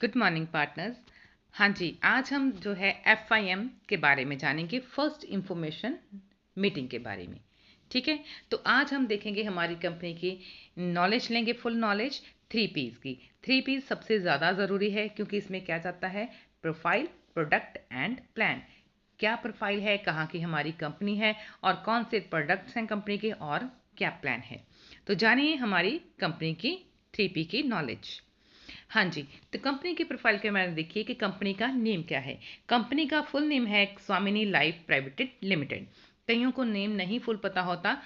Good morning partners. हाँ जी, आज हम जो है FIM के बारे में जानेंगे, फर्स्ट इंफॉर्मेशन मीटिंग के बारे में। ठीक है, तो आज हम देखेंगे हमारी कंपनी की नॉलेज लेंगे, फुल नॉलेज 3Ps की। 3Ps सबसे ज़्यादा ज़रूरी है क्योंकि इसमें क्या जाता है, प्रोफाइल, प्रोडक्ट एंड प्लान। क्या प्रोफाइल है, कहाँ की हमारी कंपनी है और कौन से प्रोडक्ट्स हैं कंपनी के और क्या प्लान है। तो जानिए हमारी कंपनी की 3P की नॉलेज। हाँ जी, तो कंपनी की प्रोफाइल के बारे में देखिए कि कंपनी का नेम क्या है। कंपनी का फुल नेम है स्वामिनी लाइफ प्राइवेट लिमिटेड। कईयों को नेम नहीं फुल पता होता,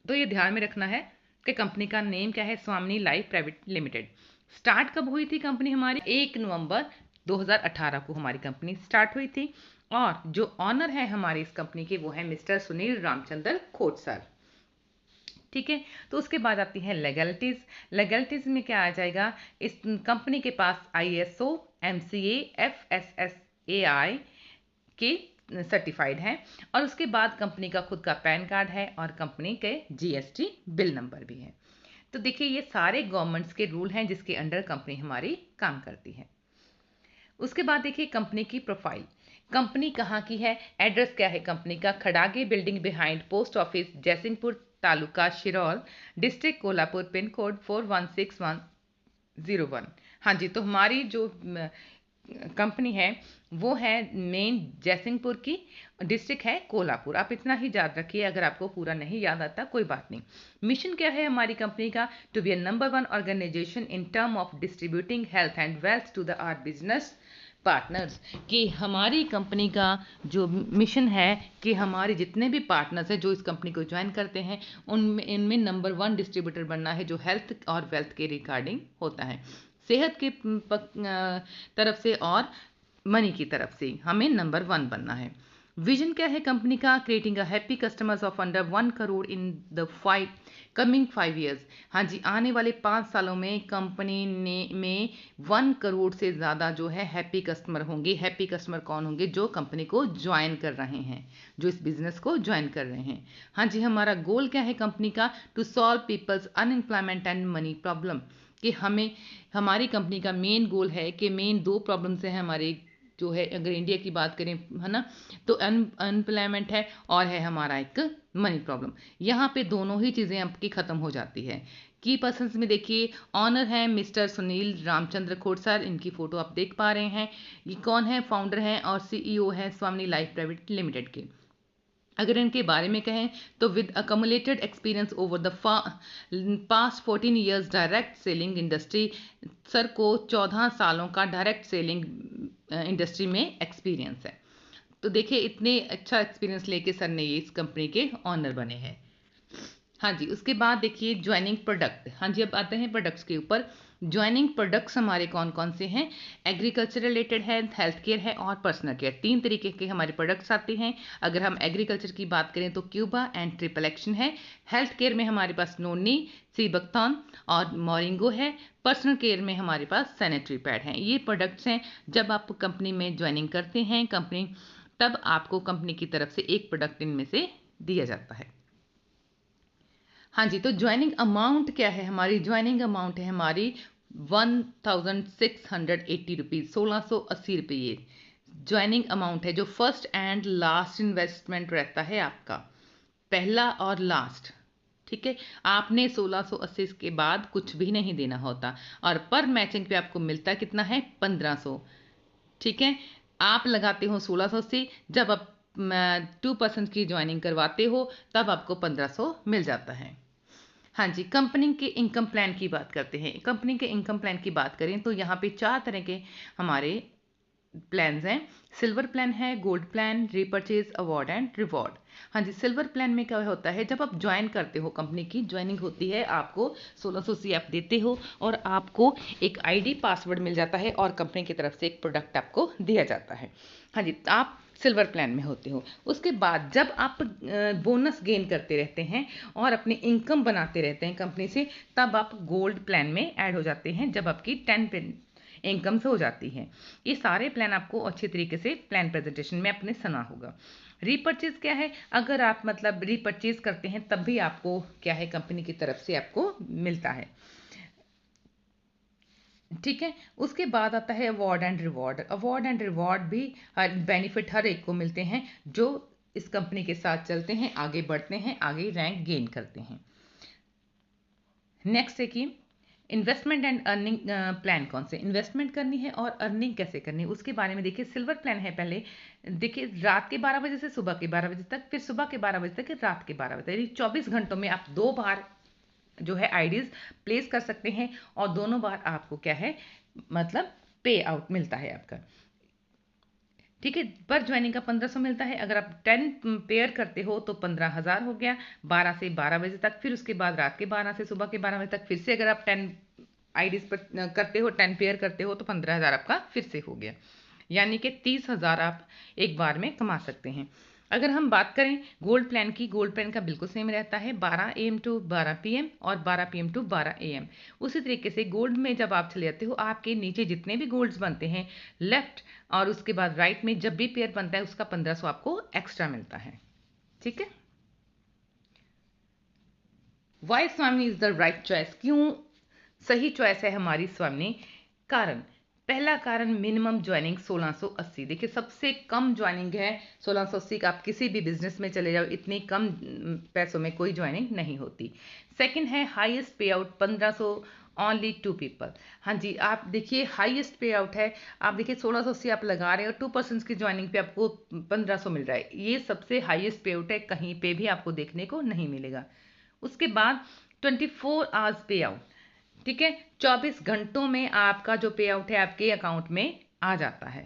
तो ये ध्यान में रखना है कि कंपनी का नेम क्या है, स्वामिनी लाइफ प्राइवेट लिमिटेड। स्टार्ट कब हुई थी कंपनी हमारी? 1 नवंबर 2018 को हमारी कंपनी स्टार्ट हुई थी। और जो ऑनर है हमारी इस कंपनी के, वो है मिस्टर सुनील रामचंद्र खोट सर। ठीक है, तो उसके बाद आती है लेगलिटीज़। लेगलिटीज़ में क्या आ जाएगा, इस कंपनी के पास ISO MCA FSSAI के सर्टिफाइड है और उसके बाद कंपनी का खुद का पैन कार्ड है और कंपनी के GST बिल नंबर भी है। तो देखिए ये सारे गवर्नमेंट्स के रूल हैं जिसके अंडर कंपनी हमारी काम करती है। उसके बाद देखिए कंपनी की प्रोफाइल। कंपनी कहाँ की है, एड्रेस क्या है कंपनी का, Khadage building behind post office, Jaysinghpur, taluka Shirol, district Kolhapur, pin code 416101। हाँ जी, तो हमारी जो कंपनी है वो है मेन जयसिंहपुर की, डिस्ट्रिक्ट है कोल्हापुर। आप इतना ही याद रखिए, अगर आपको पूरा नहीं याद आता कोई बात नहीं। मिशन क्या है हमारी कंपनी का, to be a number 1 organisation in term of distributing health and wealth to the our business partners. कि हमारी कंपनी का जो मिशन है कि हमारे जितने भी पार्टनर्स हैं जो इस कंपनी को ज्वाइन करते हैं, उनमें इनमें नंबर 1 डिस्ट्रीब्यूटर बनना है जो हेल्थ और वेल्थ के रिगार्डिंग होता है। सेहत के तरफ से और मनी की तरफ से हमें नंबर 1 बनना है। विजन क्या है कंपनी का, creating a happy customers of under 1 crore in the 5 years. हाँ जी, आने वाले 5 सालों में कंपनी ने में 1 करोड़ से ज़्यादा जो है हैप्पी कस्टमर होंगे। हैप्पी कस्टमर कौन होंगे, जो कंपनी को ज्वाइन कर रहे हैं, जो इस बिजनेस को ज्वाइन कर रहे हैं। हाँ जी, हमारा गोल क्या है कंपनी का, to solve people's unemployment and money problem. कि हमें, हमारी कंपनी का मेन गोल है कि मेन 2 प्रॉब्लम्स हैं हमारे, जो है अगर इंडिया की बात करें, है ना, तो अनएम्प्लॉयमेंट है और है हमारा एक मनी प्रॉब्लम। यहाँ पे दोनों ही चीज़ें आपकी ख़त्म हो जाती है। की पर्सन्स में देखिए, ऑनर हैं मिस्टर सुनील रामचंद्र खोट सर, इनकी फ़ोटो आप देख पा रहे हैं। ये कौन है, फाउंडर हैं और CEO हैं स्वामिनी लाइफ प्राइवेट लिमिटेड के। अगर इनके बारे में कहें तो with accumulated experience over the past 14 years direct selling industry. Sir को 14 सालों का डायरेक्ट सेलिंग इंडस्ट्री में एक्सपीरियंस है। तो देखिए इतने अच्छा एक्सपीरियंस लेके सर ने ये इस कंपनी के ऑनर बने हैं। हाँ जी, उसके बाद देखिए ज्वाइनिंग प्रोडक्ट। हाँ जी, अब आते हैं प्रोडक्ट्स के ऊपर। ज्वाइनिंग प्रोडक्ट्स हमारे कौन कौन से हैं, एग्रीकल्चर रिलेटेड है, हेल्थ केयर है और पर्सनल केयर। 3 तरीके के हमारे प्रोडक्ट्स आते हैं। अगर हम एग्रीकल्चर की बात करें तो क्यूबा एंड ट्रिपल एक्शन है। हेल्थ केयर में हमारे पास नोनी, सीबकथॉन और मोरिंगो है। पर्सनल केयर में हमारे पास सैनिटरी पैड हैं। ये प्रोडक्ट्स हैं, जब आप कंपनी में ज्वाइनिंग करते हैं कंपनी, तब आपको कंपनी की तरफ से एक प्रोडक्ट इनमें से दिया जाता है। हाँ जी, तो ज्वाइनिंग अमाउंट क्या है, हमारी ज्वाइनिंग अमाउंट है हमारी 1680 रुपीज़, 1680 रुपये ज्वाइनिंग अमाउंट है, जो फर्स्ट एंड लास्ट इन्वेस्टमेंट रहता है आपका, पहला और लास्ट। ठीक है, आपने 1680 के बाद कुछ भी नहीं देना होता और पर मैचिंग पे आपको मिलता कितना है, 1500। ठीक है, आप लगाते हो 1680, जब आप 2% की ज्वाइनिंग करवाते हो तब आपको 1500 मिल जाता है। हाँ जी, कंपनी के इनकम प्लान की बात करते हैं। कंपनी के इनकम प्लान की बात करें तो यहाँ पे 4 तरह के हमारे प्लान्स हैं। सिल्वर प्लान है, gold plan, repurchase, award and reward. हाँ जी, सिल्वर प्लान में क्या होता है, जब आप ज्वाइन करते हो, कंपनी की ज्वाइनिंग होती है, आपको 1680 आप देते हो और आपको एक ID पासवर्ड मिल जाता है और कंपनी की तरफ से एक प्रोडक्ट आपको दिया जाता है। हाँ जी, आप सिल्वर प्लान में होते हो। उसके बाद जब आप बोनस गेन करते रहते हैं और अपनी इनकम बनाते रहते हैं कंपनी से, तब आप गोल्ड प्लान में ऐड हो जाते हैं, जब आपकी 10 इनकम से हो जाती है। ये सारे प्लान आपको अच्छे तरीके से प्लान प्रेजेंटेशन में अपने सुना होगा। रीपर्चेज क्या है, अगर आप मतलब रीपर्चेज करते हैं तब भी आपको क्या है, कंपनी की तरफ से आपको मिलता है। ठीक है। उसके बाद आता है award and reward. Award and reward भी बेनिफिट हर एक को मिलते हैं जो इस कंपनी के साथ चलते हैं, आगे बढ़ते हैं, आगे रैंक गेन करते हैं। नेक्स्ट है कि इन्वेस्टमेंट एंड अर्निंग प्लान कौन से इन्वेस्टमेंट करनी है और अर्निंग कैसे करनी है उसके बारे में देखिए। सिल्वर प्लान है पहले, देखिए रात के 12 बजे से सुबह के 12 बजे तक, फिर सुबह के 12 बजे तक, फिर रात के 12 बजे तक, यानी 24 घंटों में आप 2 बार जो है आईडीज प्लेस कर सकते हैं और दोनों बार आपको क्या है मतलब पे आउट मिलता है आपका। ठीक है। पर ज्वाइनिंग का 1500 मिलता है। अगर आप 10 पेयर करते हो तो 15,000 हो गया 12 से 12 बजे तक। फिर उसके बाद रात के 12 से सुबह के 12 बजे तक फिर से अगर आप 10 आईडीज पर करते हो, 10 पेयर करते हो तो 15,000 आपका फिर से हो गया, यानी कि 30,000 आप एक बार में कमा सकते हैं। अगर हम बात करें गोल्ड प्लान की, गोल्ड प्लान का बिल्कुल सेम रहता है 12 AM टू 12 PM और 12 PM टू 12 AM। उसी तरीके से गोल्ड में जब आप चले जाते हो आपके नीचे जितने भी गोल्ड्स बनते हैं लेफ्ट और उसके बाद राइट में जब भी पेयर बनता है उसका 1500 आपको एक्स्ट्रा मिलता है। ठीक है। Why Swami is the right choice, क्यों सही चॉइस है हमारी स्वामी? कारण, पहला कारण मिनिमम ज्वाइनिंग 1680। देखिए सबसे कम ज्वाइनिंग है 1680 का। आप किसी भी बिजनेस में चले जाओ इतनी कम पैसों में कोई ज्वाइनिंग नहीं होती। सेकंड है हाईएस्ट पे आउट 1500 ओनली 2 पीपल। हाँ जी, आप देखिए हाईएस्ट पे आउट है। आप देखिए 1680 आप लगा रहे हो, 2% की ज्वाइनिंग पे आपको 1500 मिल रहा है। ये सबसे हाईएस्ट पे आउट है, कहीं पे भी आपको देखने को नहीं मिलेगा। उसके बाद 24 आवर्स पे आउट। ठीक है, 24 घंटों में आपका जो पे आउट है आपके अकाउंट में आ जाता है।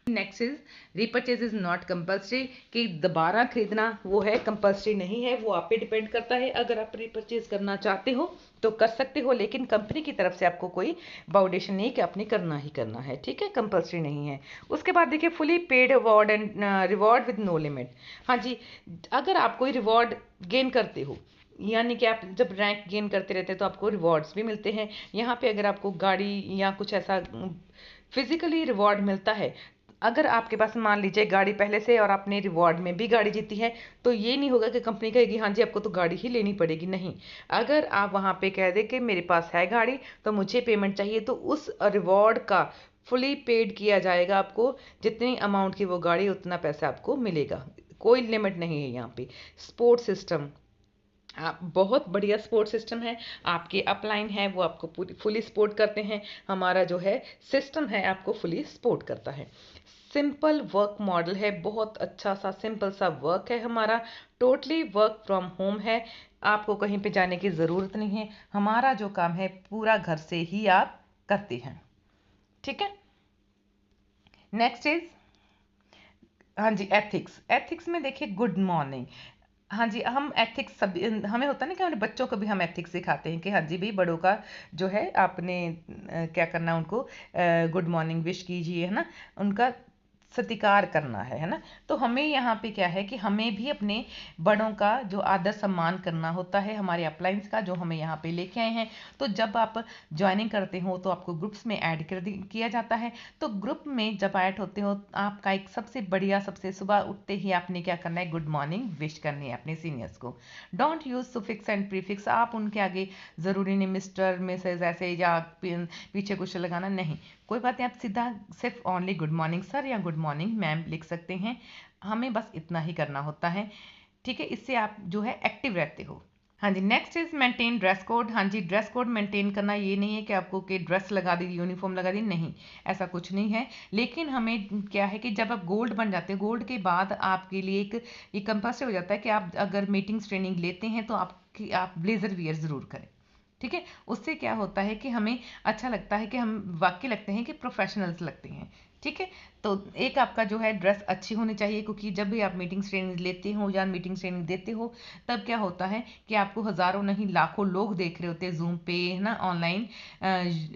Next is repurchase is not compulsory, कि दोबारा खरीदना वो है कंपल्सरी नहीं है, वो आप पे डिपेंड करता है। अगर आप रिपर्चेज करना चाहते हो तो कर सकते हो, लेकिन कंपनी की तरफ से आपको कोई बाउंडेशन नहीं कि आपने करना ही करना है। ठीक है, कंपल्सरी नहीं है। उसके बाद देखिए fully paid award and reward with no limit. हाँ जी, अगर आप कोई रिवॉर्ड गेन करते हो, यानी कि आप जब रैंक गेन करते रहते हैं तो आपको रिवॉर्ड्स भी मिलते हैं। यहाँ पे अगर आपको गाड़ी या कुछ ऐसा फिजिकली रिवॉर्ड मिलता है, अगर आपके पास मान लीजिए गाड़ी पहले से और आपने रिवॉर्ड में भी गाड़ी जीती है, तो ये नहीं होगा कि कंपनी कहेगी हाँ जी आपको तो गाड़ी ही लेनी पड़ेगी। नहीं, अगर आप वहाँ पे कह दें कि मेरे पास है गाड़ी तो मुझे पेमेंट चाहिए, तो उस रिवॉर्ड का फुली पेड किया जाएगा आपको। जितनी अमाउंट की वो गाड़ी उतना पैसा आपको मिलेगा, कोई लिमिट नहीं है यहाँ पे। सपोर्ट सिस्टम, आप बहुत बढ़िया सपोर्ट सिस्टम है। आपके अपलाइन है वो आपको पूरी फुली सपोर्ट करते हैं। हमारा जो है सिस्टम है आपको फुली सपोर्ट करता है। सिंपल वर्क मॉडल है, बहुत अच्छा सा सिंपल सा वर्क है हमारा। टोटली वर्क फ्रॉम होम है, आपको कहीं पे जाने की ज़रूरत नहीं है। हमारा जो काम है पूरा घर से ही आप करते हैं। ठीक है। नेक्स्ट इज, हाँ जी, एथिक्स। एथिक्स में देखिए गुड मॉर्निंग। हाँ जी, हम एथिक्स सब हमें होता है ना कि हमारे बच्चों को भी हम एथिक्स सिखाते हैं कि हाँ जी भाई बड़ों का जो है आपने क्या करना है, उनको गुड मॉर्निंग विश कीजिए, है ना, उनका सत्कार करना है ना। तो हमें यहाँ पे क्या है कि हमें भी अपने बड़ों का जो आदर सम्मान करना होता है, हमारे अपलाइंस का जो हमें यहाँ पे लेके आए हैं। तो जब आप ज्वाइनिंग करते हो तो आपको ग्रुप्स में ऐड किया जाता है। तो ग्रुप में जब ऐड होते हो आपका एक सबसे बढ़िया, सबसे सुबह उठते ही आपने क्या करना है, गुड मॉर्निंग विश करनी है अपने सीनियर्स को। Don't use suffix and prefix, आप उनके आगे ज़रूरी नहीं मिस्टर मिसेज ऐसे या पीछे कुछ लगाना नहीं, कोई बात नहीं, आप सीधा सिर्फ ओनली गुड मॉर्निंग सर या गुड मॉर्निंग मैम लिख सकते हैं। हमें बस इतना ही करना होता है। ठीक है, इससे आप जो है एक्टिव रहते हो। हाँ जी, next is maintain dress code. हाँ जी, ड्रेस कोड मेंटेन करना ये नहीं है कि आपको कि ड्रेस लगा दी, यूनिफॉर्म लगा दी, नहीं, ऐसा कुछ नहीं है। लेकिन हमें क्या है कि जब आप गोल्ड बन जाते हो, गोल्ड के बाद आपके लिए एक ये कंपल्सरी हो जाता है कि आप अगर मीटिंग्स ट्रेनिंग लेते हैं तो आप ब्लेजर वियर ज़रूर करें। ठीक है, उससे क्या होता है कि हमें अच्छा लगता है कि हम वाकई लगते हैं कि प्रोफेशनल्स लगते हैं। ठीक है, तो एक आपका जो है ड्रेस अच्छी होनी चाहिए, क्योंकि जब भी आप मीटिंग्स ट्रेनिंग लेते हो या मीटिंग्स ट्रेनिंग देते हो तब क्या होता है कि आपको हज़ारों नहीं लाखों लोग देख रहे होते हैं जूम पे, है ना, ऑनलाइन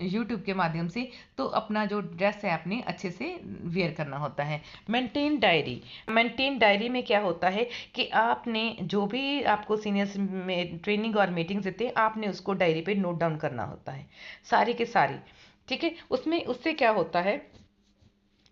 यूट्यूब के माध्यम से। तो अपना जो ड्रेस है आपने अच्छे से वेयर करना होता है। Maintain diary. मेंटेन डायरी में क्या होता है कि आपने जो भी आपको सीनियर्स में ट्रेनिंग और मीटिंग्स देते हैं आपने उसको डायरी पे नोट डाउन करना होता है, सारी के सारी। ठीक है, उसमें उससे क्या होता है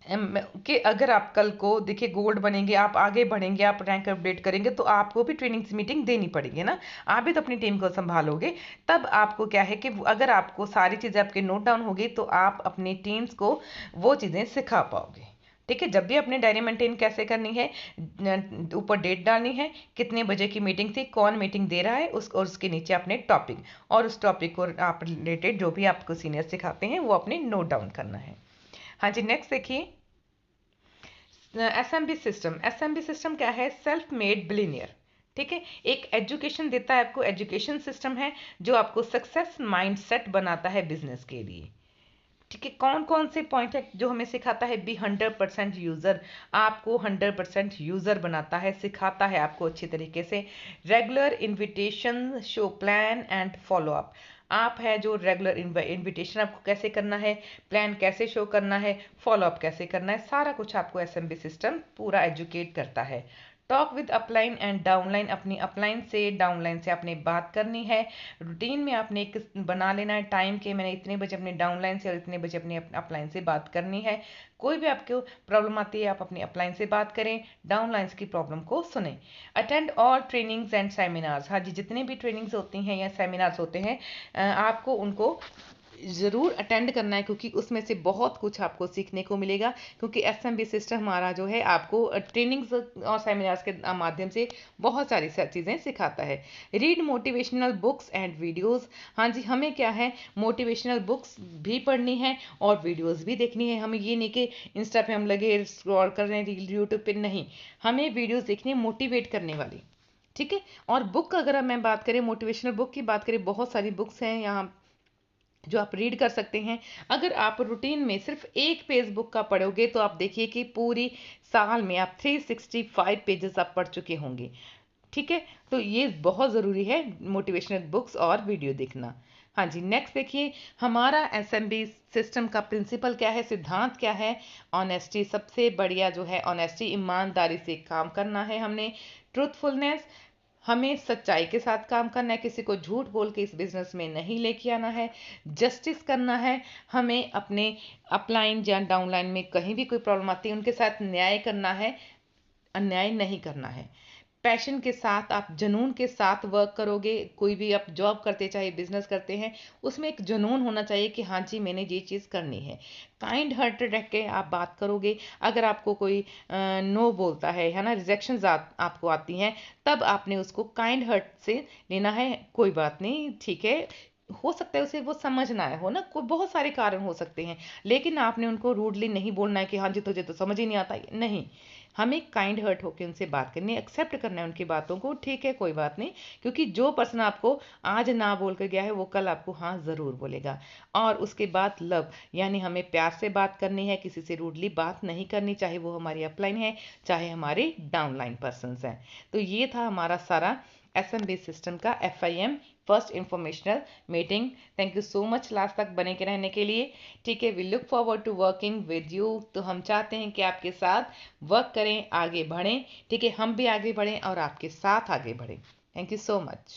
कि अगर आप कल को देखिए गोल्ड बनेंगे, आप आगे बढ़ेंगे, आप रैंक अपडेट करेंगे, तो आपको भी ट्रेनिंग्स मीटिंग देनी पड़ेगी ना। आप भी तो अपनी टीम को संभालोगे। तब आपको क्या है कि अगर आपको सारी चीज़ें आपके नोट डाउन होगी तो आप अपनी टीम्स को वो चीज़ें सिखा पाओगे। ठीक है, जब भी अपनी डायरी मेंटेन कैसे करनी है, ऊपर डेट डालनी है, कितने बजे की मीटिंग थी, कौन मीटिंग दे रहा है, उस और उसके नीचे अपने टॉपिक, और उस टॉपिक को आप रिलेटेड जो भी आपको सीनियर सिखाते हैं वो अपने नोट डाउन करना है। हाँ जी, नेक्स्ट देखिए, एसएमबी सिस्टम क्या है? Self made billionaire. ठीक है, एक एजुकेशन देता है आपको, एजुकेशन सिस्टम है जो आपको सक्सेस माइंडसेट बनाता है बिजनेस के लिए। ठीक है, कौन कौन से पॉइंट है जो हमें सिखाता है? बी 100% यूजर, आपको 100% यूजर बनाता है, सिखाता है आपको अच्छी तरीके से। Regular invitation, show plan and follow up. आप है जो रेगुलर इन्विटेशन आपको कैसे करना है, प्लान कैसे शो करना है, फॉलो अप कैसे करना है, सारा कुछ आपको एसएमबी सिस्टम पूरा एजुकेट करता है। Talk with upline and downline, अपनी अपलाइन से डाउनलाइन से आपने बात करनी है। रूटीन में आपने एक बना लेना है टाइम के, मैंने इतने बजे अपने डाउनलाइन से और इतने बजे अपनी अपलाइन से बात करनी है। कोई भी आपको प्रॉब्लम आती है, आप अपनी अपलाइन से बात करें, डाउनलाइंस की प्रॉब्लम को सुने। Attend all trainings and seminars, हाँ जी, जितने भी ट्रेनिंग्स होती हैं या सेमिनार्स होते हैं, आपको उनको ज़रूर अटेंड करना है, क्योंकि उसमें से बहुत कुछ आपको सीखने को मिलेगा। क्योंकि एसएमबी सिस्टम हमारा जो है आपको ट्रेनिंग्स और सेमिनार्स के माध्यम से बहुत सारी चीज़ें सिखाता है। Read motivational books and videos, हाँ जी, हमें क्या है, मोटिवेशनल बुक्स भी पढ़नी है और वीडियोस भी देखनी है। हमें ये नहीं कि इंस्टा पे हम लगे स्क्रॉल कर रहे हैं, रील यूट्यूब पे, नहीं, हमें वीडियोस देखनी है मोटिवेट करने वाली। ठीक है, और बुक अगर मैं बात करें, मोटिवेशनल बुक की बात करें, बहुत सारी बुक्स हैं यहाँ जो आप रीड कर सकते हैं। अगर आप रूटीन में सिर्फ एक पेज बुक का पढ़ोगे तो आप देखिए कि पूरी साल में आप 365 पेजेस आप पढ़ चुके होंगे। ठीक है, तो ये बहुत ज़रूरी है मोटिवेशनल बुक्स और वीडियो देखना। हाँ जी, नेक्स्ट देखिए, हमारा एसएमबी सिस्टम का प्रिंसिपल क्या है, सिद्धांत क्या है? ऑनेस्टी, सबसे बढ़िया जो है ऑनेस्टी, ईमानदारी से काम करना है हमने। ट्रूथफुलनेस, हमें सच्चाई के साथ काम करना है, किसी को झूठ बोल के इस बिजनेस में नहीं लेके आना है। जस्टिस करना है, हमें अपने अपलाइन या डाउनलाइन में कहीं भी कोई प्रॉब्लम आती है उनके साथ न्याय करना है, अन्याय नहीं करना है। पैशन के साथ, आप जुनून के साथ वर्क करोगे, कोई भी आप जॉब करते चाहे बिजनेस करते हैं, उसमें एक जुनून होना चाहिए कि हाँ जी मैंने ये चीज़ करनी है। काइंड हार्टेड रह के आप बात करोगे। अगर आपको कोई नो बोलता है ना, रिजेक्शंस आपको आती हैं, तब आपने उसको काइंड हार्ट से लेना है, कोई बात नहीं, ठीक है, हो सकता है उसे वो समझ ना आए हो ना, कोई बहुत सारे कारण हो सकते हैं, लेकिन आपने उनको रूडली नहीं बोलना है कि हाँ जी तुझे तो समझ ही नहीं आता, नहीं, हमें काइंड हर्ट होकर उनसे बात करनी है, एक्सेप्ट करना है उनकी बातों को, ठीक है कोई बात नहीं, क्योंकि जो पर्सन आपको आज ना बोल कर गया है वो कल आपको हाँ ज़रूर बोलेगा। और उसके बाद लव, यानी हमें प्यार से बात करनी है, किसी से रूडली बात नहीं करनी, चाहे वो हमारी अपलाइन है चाहे हमारे डाउनलाइन पर्सनस हैं। तो ये था हमारा सारा एसएमबी सिस्टम का FIM, first informational meeting. Thank you so much last तक बने के रहने के लिए। ठीक है, we look forward to working with you. तो हम चाहते हैं कि आपके साथ वर्क करें, आगे बढ़ें। ठीक है, हम भी आगे बढ़ें और आपके साथ आगे बढ़ें। Thank you so much.